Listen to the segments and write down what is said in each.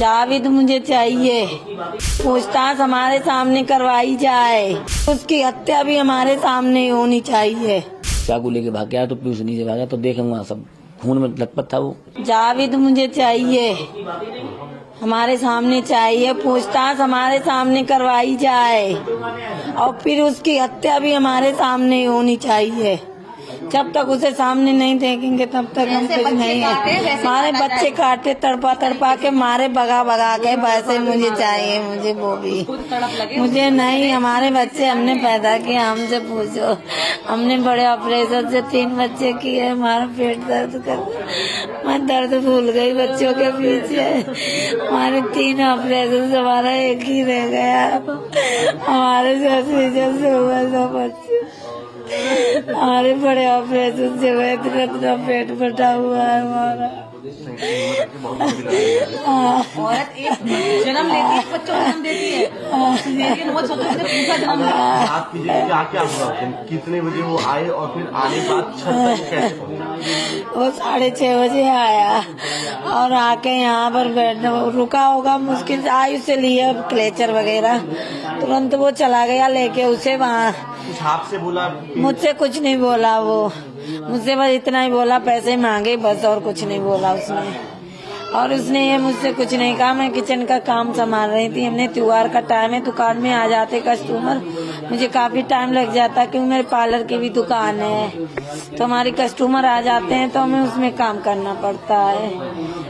जावेद मुझे चाहिए, पूछताछ हमारे सामने करवाई जाए, उसकी हत्या भी हमारे सामने होनी चाहिए। चाकू लेके भाग गया तो पुलिस नीचे भागा तो देखे वहाँ सब खून में लथपथ था वो। जावेद मुझे चाहिए, हमारे सामने चाहिए, पूछताछ हमारे सामने करवाई जाए और फिर उसकी हत्या भी हमारे सामने होनी चाहिए। जब तक उसे सामने नहीं देखेंगे तब तक हम कुछ नहीं है। हमारे बच्चे काटे तड़पा तड़पा के मारे, भगा भगा के, वैसे मुझे चाहिए, मुझे वो भी मुझे नहीं। हमारे बच्चे हमने पैदा किए, हमसे पूछो। हमने बड़े ऑपरेशन से 3 बच्चे किए, हमारा पेट दर्द कर, मैं दर्द भूल गई बच्चों के पीछे। हमारे 3 ऑपरेशन से हमारा एक ही रह गया। हमारे से हुआ 2 बच्चे, हमारे बड़े ऑपरेशन से हुए, इतना पेट फटा हुआ है हमारा। औरत एक जन्म लेती है, बच्चों को जन्म देती है, लेकिन वो छोटे से पूछा जन्म आप कीजिए क्या हुआ, कितने बजे वो आए और फिर आने के बाद छत तक कैसे पहुंचे? वो 6:30 बजे आया और आके यहाँ पर बैठना रुका होगा, मुश्किल से आयु से लिए क्लेचर वगैरह, तुरंत वो चला गया लेके उसे वहाँ। कुछ आपसे बोला? मुझसे कुछ नहीं बोला वो, मुझसे बस इतना ही बोला, पैसे मांगे बस, और कुछ नहीं बोला उसने। और उसने ये मुझसे कुछ नहीं कहा। मैं किचन का काम संभाल रही थी, हमने त्योहार का टाइम है, दुकान में आ जाते कस्टमर, मुझे काफी टाइम लग जाता क्योंकि मेरे पार्लर की भी दुकान है, तो हमारे कस्टमर आ जाते हैं तो हमें उसमें काम करना पड़ता है।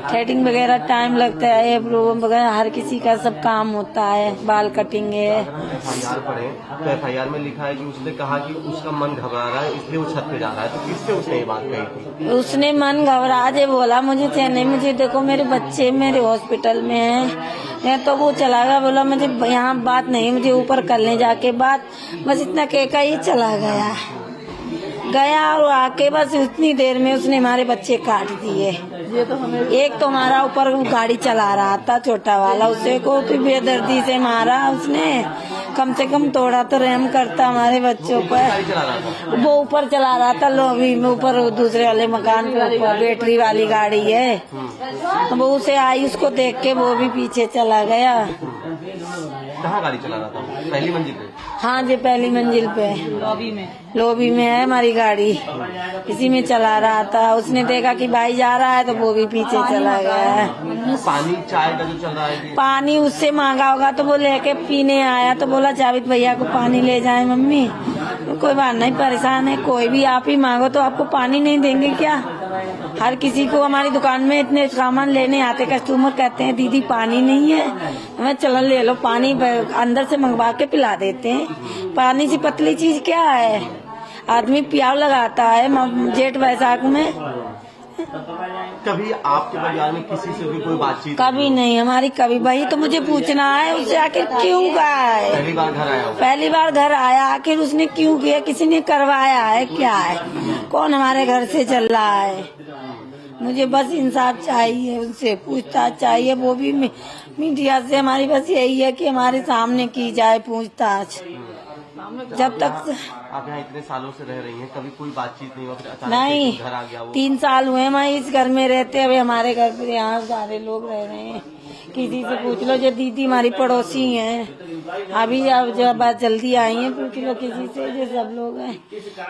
थ्रेडिंग वगैरह टाइम लगता है, एब्रो वगैरह हर किसी का सब काम होता है, बाल कटिंग है। FIR पढ़े तो FIR में लिखा है कि उसने कहा कि उसका मन घबरा रहा है इसलिए वो छत पे जा रहा है, तो किससे उसने ये बात कही थी? उसने मन घबरा जे बोला, मुझे थे नहीं, मुझे देखो मेरे बच्चे मेरे हॉस्पिटल में हैं, तो वो चला गया, बोला मुझे यहाँ बात नहीं, मुझे ऊपर करने जाके बात, बस इतना कहकर ही चला गया और आके बस उतनी देर में उसने हमारे बच्चे काट दिए। एक तो हमारा ऊपर गाड़ी चला रहा था छोटा वाला, उसे को भी बेदर्दी से मारा उसने, कम से कम थोड़ा तो रहम करता हमारे बच्चों पर। वो ऊपर चला रहा था लॉबी में, ऊपर दूसरे वाले मकान पे ऊपर बैटरी वाली गाड़ी है, वो उसे आई, उसको देख के वो भी पीछे चला गया। कहाँ गाड़ी चला रहा था? पहली मंजिल पे? हाँ जी, पहली मंजिल पे, लॉबी में है हमारी गाड़ी, इसी में चला रहा था। उसने देखा कि भाई जा रहा है तो वो भी पीछे चला गया। पानी चाय का जो चल रहा है, पानी उससे मांगा होगा तो वो लेके पीने आया, तो बोला जावेद भैया को पानी ले जाए मम्मी। तो कोई बात नहीं, परेशान है, कोई भी आप ही मांगो तो आपको पानी नहीं देंगे क्या? हर किसी को हमारी दुकान में इतने सामान लेने आते कस्टमर, कहते हैं दीदी पानी नहीं है, मैं चलो ले लो पानी, अंदर से मंगवा के पिला देते हैं। पानी से पतली चीज क्या है, आदमी प्याव लगाता है जेठ बैसाख में। कभी आपके परिवार में किसी से भी कोई बातचीत? कभी नहीं हमारी, कभी। वही तो मुझे पूछना है उससे, आखिर क्यों गया है? पहली बार घर आया? पहली बार घर आया, आखिर उसने क्यों किया? किसी ने करवाया है क्या है? कौन हमारे घर से चल रहा है? मुझे बस इंसाफ चाहिए, उनसे पूछताछ चाहिए, वो भी मीडिया से। हमारी बस यही है कि हमारे सामने की जाए पूछताछ। जब तक आप यहाँ इतने सालों से रह रही हैं, कभी कोई बातचीत नहीं हुआ? फिर अचानक नहीं, घर आ गया वो? 3 साल हुए मैं इस घर में रहते हुए, हमारे घर पे यहाँ सारे लोग रह रहे हैं। किसी से पूछ लो, जो दीदी हमारी पड़ोसी हैं, अभी अब जब जल्दी आई हैं, पूछ लो किसी से, जो सब लोग हैं,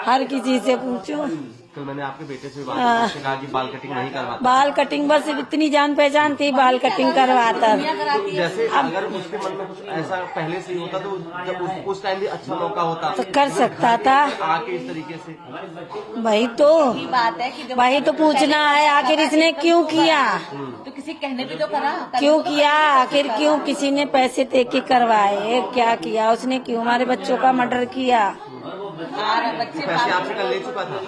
हर किसी से पूछो। कल मैंने आपके बेटे से बात की, उसने कहा कि बाल कटिंग नहीं करवाता। बाल कटिंग बस इतनी जान पहचान थी, बाल कटिंग करवाता। जैसे अगर उसके मन में कुछ ऐसा पहले से ही होता तो जब उस टाइम भी अच्छा मौका होता तो कर सकता था, आके इस तरीके से। वही तो पूछना है, आखिर इसने क्यों किया? तो किसी कहने पे तो करा, क्यों किया आखिर? क्यों किसी ने पैसे दे के करवाए? क्या किया उसने? क्यों हमारे बच्चों का मर्डर किया? पैसे आपसे कल ले चुका था?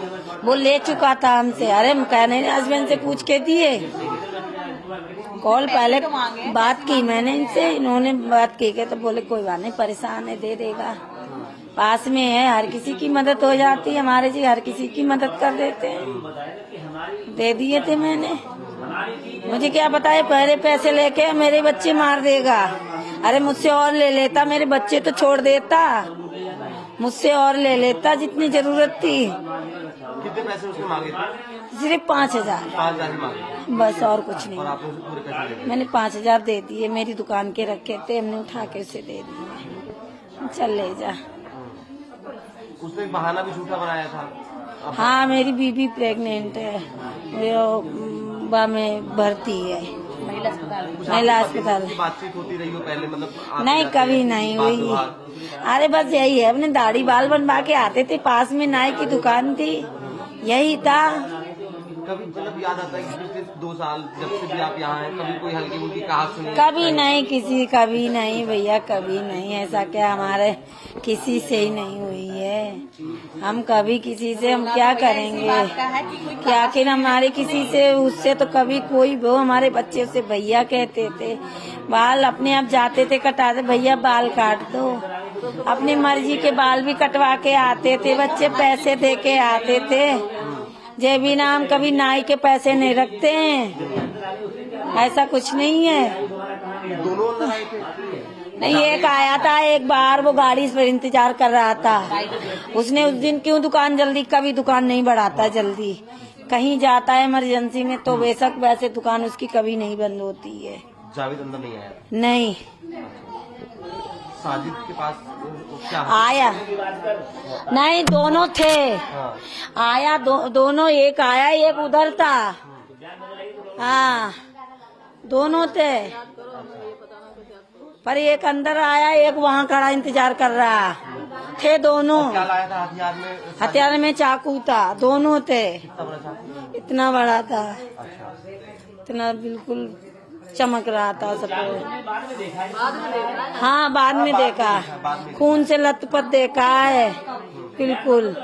वो ले चुका था हमसे। अरे कहने हस्बैंड से पूछ के दिए, कॉल पहले बात की मैंने इनसे, इन्होंने बात की के तो बोले कोई बात नहीं, परेशान है, दे देगा, पास में है, हर किसी की मदद हो जाती है, हमारे जी हर किसी की मदद कर देते हैं। दे दिए थे मैंने, मुझे क्या पता है पहले पैसे लेके मेरे बच्चे मार देगा। अरे मुझसे और ले लेता, मेरे बच्चे तो छोड़ देता, मुझसे और ले लेता जितनी जरूरत थी। कितने पैसे उसने मांगे थे? सिर्फ 5,000 5,000 ही मांगे बस, और कुछ और नहीं। आपने उसे पूरे पैसे दे दिए। मैंने 5,000 दे दिए, मेरी दुकान के रखे थे, हमने उठा के उसे दे दिए, चल ले जा। उसने एक बहाना भी झूठा बनाया था। हाँ, मेरी बीबी प्रेग्नेंट है, वो बा में भर्ती है महिला अस्पताल में। महिला अस्पताल। की बातचीत होती रही हो पहले, मतलब आते नहीं, जाते कभी नहीं बात हुई। व्यवहार? अरे बस यही है, अपने दाढ़ी बाल बनवा के आते थे, पास में नाई की दुकान थी, यही था। कभी मतलब याद आता है कि पिछले 2 साल जब से भी आप यहाँ हैं, कभी कोई हल्की फुल्की कहा सुनी? कभी नहीं, कभी नहीं भैया, कभी नहीं। ऐसा क्या हमारे किसी से ही नहीं हुई है। हम कभी किसी से हम क्या करेंगे, क्या आखिर हमारे किसी से उससे तो कभी कोई वो हमारे बच्चे से भैया कहते थे। बाल अपने आप जाते थे कटाते, भैया बाल काट दो। अपनी मर्जी के बाल भी कटवा के आते थे, बच्चे पैसे दे के आते थे। जे भी नाम कभी नाई के पैसे नहीं रखते हैं, ऐसा कुछ नहीं है। दोनों अंदर आए थे? नहीं, एक आया था एक बार, वो गाड़ी पर इंतजार कर रहा था। उसने उस दिन क्यों दुकान जल्दी, कभी दुकान नहीं बढ़ाता जल्दी, कहीं जाता है इमरजेंसी में तो बेशक, वैसे दुकान उसकी कभी नहीं बंद होती है। जावेद अंदर नहीं आया? नहीं साजिद के पास क्या है? आया, नहीं दोनों थे। हाँ। आया दोनों, एक आया एक उधर था। हाँ, दोनों थे, पर एक अंदर आया, एक वहाँ खड़ा इंतजार कर रहा थे। दोनों क्या लाया था हथियार में? हथियार में चाकू था, दोनों थे। कितना बड़ा चाकू? इतना बड़ा था, अच्छा। इतना बिल्कुल चमक रहा था सबको। हाँ, बाद में देखा, खून से लथपथ देखा है, बिल्कुल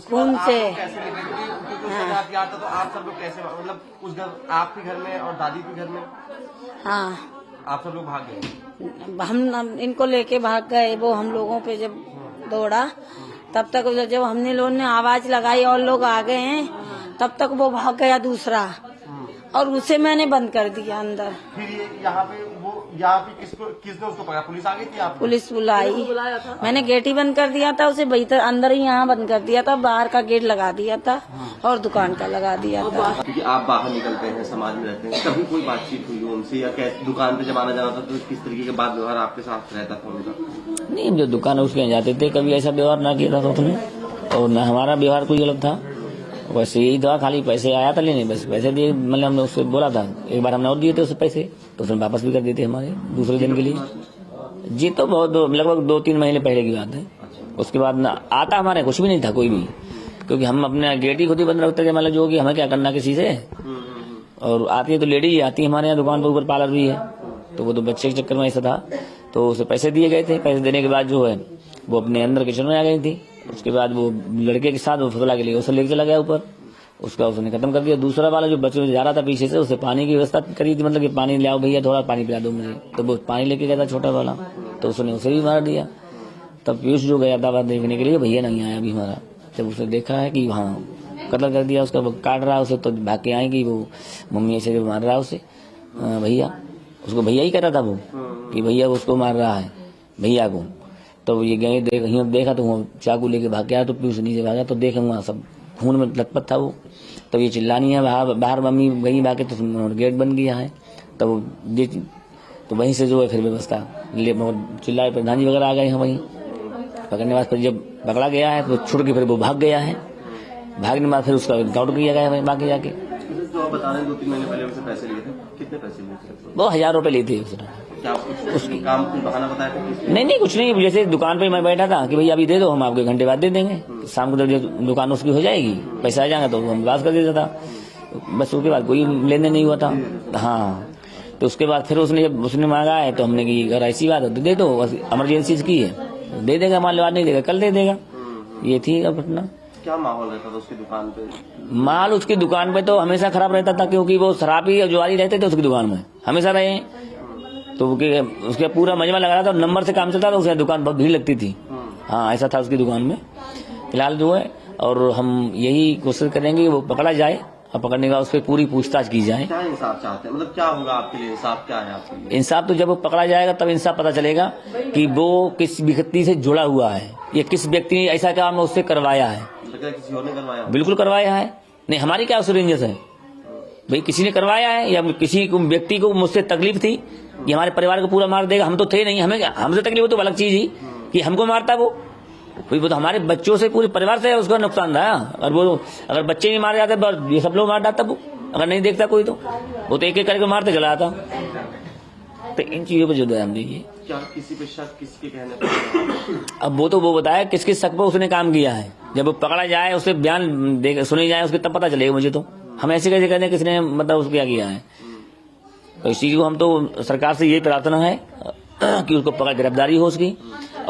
खून से। कैसे लगे? क्योंकि उसके साथ याद था, तो आप सब लोग कैसे, मतलब उस घर आपके घर में और दादी के घर में हाँ, आप सब लोग भाग गए? हम इनको लेके भाग गए। वो हम लोगों पे जब दौड़ा, तब तक जब हमने लोगों ने आवाज लगाई और लोग आ गए हैं, तब तक वो भाग गया दूसरा, और उसे मैंने बंद कर दिया अंदर। फिर ये यहाँ पे किसने उसको पकड़ा? पुलिस आ गई थी? आप पुलिस बुलाई, मैंने गेट ही बंद कर दिया था, उसे भीतर अंदर ही यहाँ बंद कर दिया था, बाहर का गेट लगा दिया था और दुकान का लगा दिया था। क्योंकि आप बाहर निकलते हैं, समाज में रहते हैं, कभी कोई बातचीत हुई हो उनसे, या कैसे दुकान पे जब आना जाना था तो किस तरीके के बात व्यवहार आपके साथ रहता था उनका? नहीं, जो दुकान है उसके यहाँ जाते थे, कभी ऐसा व्यवहार ना किया था उसने, और न हमारा व्यवहार कोई गलत था। वैसे यही था, खाली पैसे आया था लेने, बस पैसे दिए। मतलब हमने उससे बोला था, एक बार हमने और दिए थे उसे पैसे, तो उसने वापस भी कर दिए थे हमारे दूसरे दिन के लिए। जी, तो बहुत लगभग 2-3 महीने पहले की बात है। उसके बाद ना आता हमारे कुछ भी नहीं था कोई भी, क्योंकि हम अपने गेट ही खुद ही बंद रखते थे। मतलब जो कि हमें क्या करना किसी से, और आती है तो लेडीज आती है हमारे यहाँ दुकान पर, ऊपर पार्लर भी है, तो वो तो बच्चे के चक्कर में ऐसा था। तो उसे पैसे दिए गए थे, पैसे देने के बाद जो है वो अपने अंदर किचन में आ गई थी। उसके बाद वो लड़के के साथ वो फसला के लिए उसे लेके चला गया ऊपर, उसका उसने खत्म कर दिया। दूसरा वाला जो बच्चे जा रहा था पीछे से, उसे पानी की व्यवस्था करी थी, मतलब कि पानी ले आओ भैया, थोड़ा पानी पिला दो मुझे, तो वो पानी लेके गया था छोटा वाला, तो उसने उसे भी मार दिया। तब पीयूष जो गया था बात देखने के लिए, भैया नहीं आया अभी हमारा, जब उसने देखा है कि हाँ कत्ल कर दिया उसका, वो काट रहा उसे, तो भाग के आए कि वो मम्मी ऐसे मार रहा है उसे, भैया, उसको भैया ही कह रहा था वो, कि भैया उसको मार रहा है भैया को। तो ये गए देखा तो वो चाकू लेके भाग गया, तो पीयूष नीचे भागा, तो देखे वहाँ सब खून में लथपथ था वो। तो ये चिल्लानी है, बाहर मम्मी गई भागे, तो गेट बंद किया है, तो वहीं से जो है फिर व्यवस्था चिल्लाए, प्रधान जी वगैरह आ गए हैं वहीं पकड़ने के बाद। फिर जब पकड़ा गया है तो छुड़ के फिर वो भाग गया है, भागने के बाद फिर उसका काउंट किया गया है बाकी जाके। जो आप बता रहे हैं 2-3 महीने पहले उनसे पैसे लिए थे, कितने पैसे लिए थे? वो 1000 रुपए लिए थे उसने। क्या उसकी काम कुछ बहाना बताया था? नहीं, कुछ नहीं, जैसे दुकान पे मैं बैठा था कि भैया अभी दे दो, हम आपके घंटे बाद दे देंगे, शाम को जब दुकान उसकी हो जाएगी, पैसा आ जाएगा तो हम बात कर देता था, बस। उसके बाद कोई लेने नहीं हुआ था। हाँ, तो उसके बाद फिर उसने मांगा है, तो हमने की अगर ऐसी बात है तो दे दो, इमरजेंसी की है, दे देगा, मान लो आज नहीं देगा कल दे देगा। ये थी घटना। क्या माहौल रहता था उसकी दुकान पे? माल उसकी दुकान पे तो हमेशा खराब रहता था, क्योंकि वो शराबी और जुआरी रहते थे उसकी दुकान में हमेशा रहे, तो उसके पूरा मजमा लगा रहा था, नंबर से काम चलता था, उसकी दुकान बहुत भीड़ लगती थी। हाँ, ऐसा था उसकी दुकान में। फिलहाल जो है, और हम यही कोशिश करेंगे कि वो पकड़ा जाए, और पकड़ने का उस पर पूरी पूछताछ की जाए। क्या इंसाफ चाहते हैं, मतलब क्या होगा आपके लिए, इंसाफ क्या है आपके लिए? इंसाफ तो जब वो पकड़ा जाएगा तब इंसाफ पता चलेगा कि वो किस व्यक्ति से जुड़ा हुआ है, या किस व्यक्ति ने ऐसा काम उससे करवाया है। किसी और ने करवाया? बिल्कुल करवाया है, नहीं, हमारी क्या उससे रेंजर्स है भाई? किसी ने करवाया है या किसी को व्यक्ति को मुझसे तकलीफ थी, ये हमारे परिवार को पूरा मार देगा? हम तो थे नहीं, हमें हमसे तकलीफ हो तो अलग चीज ही कि हमको मारता वो भाई। वो तो हमारे बच्चों से, पूरे परिवार से उसका नुकसान था। और वो अगर बच्चे नहीं मारे जाते तो ये सब लोग मार डालता वो, अगर नहीं देखता कोई तो वो तो एक एक करके मारते चला आता। तो इन चीजों पर जो ध्यान दीजिए। क्या किसी पे शक किसके कहने पर? अब वो तो वो बताया किस किस शक पर उसने काम किया है। जब वो पकड़ा जाए, उससे बयान सुनी जाए उसके, तब पता चलेगा मुझे। तो हम ऐसे कैसे कहते हैं किसने मतलब उसको क्या किया है? तो इस चीज को हम तो सरकार से यही प्रार्थना है कि उसको पकड़, गिरफ्तारी हो उसकी,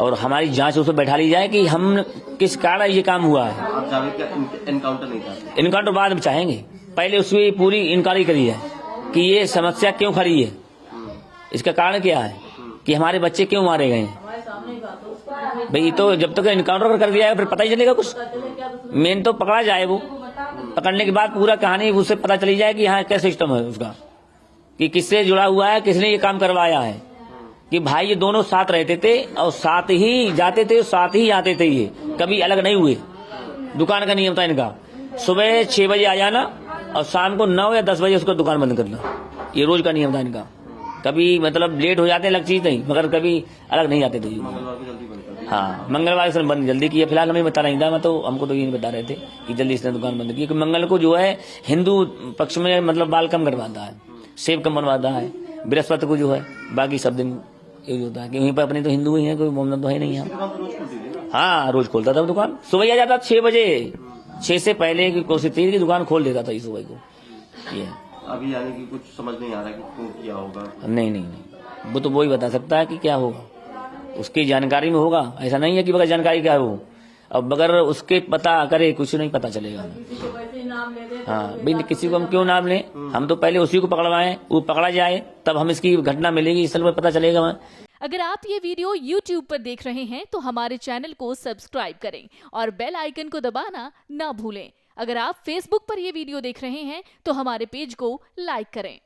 और हमारी जांच उसको बैठा ली जाए कि हम किस कारण ये काम हुआ है। आप जावेद क्या एनकाउंटर नहीं चाहते? इनकाउंटर बाद में चाहेंगे, पहले उसकी पूरी इंक्वायरी करी है कि ये समस्या क्यों खड़ी है, इसका कारण क्या है, कि हमारे बच्चे क्यों मारे गए हैं भाई। तो जब तक इनकाउंटर कर दिया है फिर पता ही चलेगा कुछ। मेन तो पकड़ा जाए, वो पकड़ने के बाद पूरा कहानी उससे पता चली जाए कि यहाँ क्या सिस्टम है उसका, कि किससे जुड़ा हुआ है, किसने ये काम करवाया है। कि भाई ये दोनों साथ रहते थे और साथ ही जाते थे, साथ ही आते थे, ये कभी अलग नहीं हुए। दुकान का नियम था इनका, सुबह 6 बजे आ जाना और शाम को 9 या 10 बजे उसको दुकान बंद करना, ये रोज का नियम था इनका। कभी मतलब लेट हो जाते अलग चीज नहीं, मगर कभी अलग नहीं आते थे। मंगलवार को जल्दी बंद कर दिया। हाँ, मंगलवार से बंद जल्दी किया। फिलहाल हमें बता नहीं था, मैं तो हमको तो ये नहीं बता रहे थे कि जल्दी इसने दुकान बंद की, क्योंकि मंगल को जो है हिंदू पक्ष में मतलब बाल कम करवाता है, सेब कम बनवाता है। बृहस्पति को जो है बाकी सब दिन ये होता है कि वहीं पर अपने तो हिंदू ही है, कोई मोहम्मद तो है नहीं यहाँ। दुकान तो रोज खुलती थी ना? हाँ, रोज खोलता था वो दुकान, सुबह आ जाता 6 बजे, 6 से पहले की कोशिश थी कि दुकान खोल देता था इस सुबह को। ये अभी यानी कि कुछ समझ नहीं आ रहा कि क्यों किया होगा। नहीं, वो तो वही बता सकता है कि क्या होगा, उसकी जानकारी में होगा। ऐसा नहीं है कि बगैर जानकारी क्या है वो, अब बगैर उसके पता करे कुछ नहीं पता चलेगा। हाँ भाई, किसी को हम क्यों नाम लें, हम तो पहले उसी को पकड़वाएं, वो पकड़ा जाए तब हम इसकी घटना मिलेगी, इस पर पता चलेगा। अगर आप ये वीडियो YouTube पर देख रहे हैं तो हमारे चैनल को सब्सक्राइब करें और बेल आइकन को दबाना ना भूलें। अगर आप Facebook पर ये वीडियो देख रहे हैं तो हमारे पेज को लाइक करें।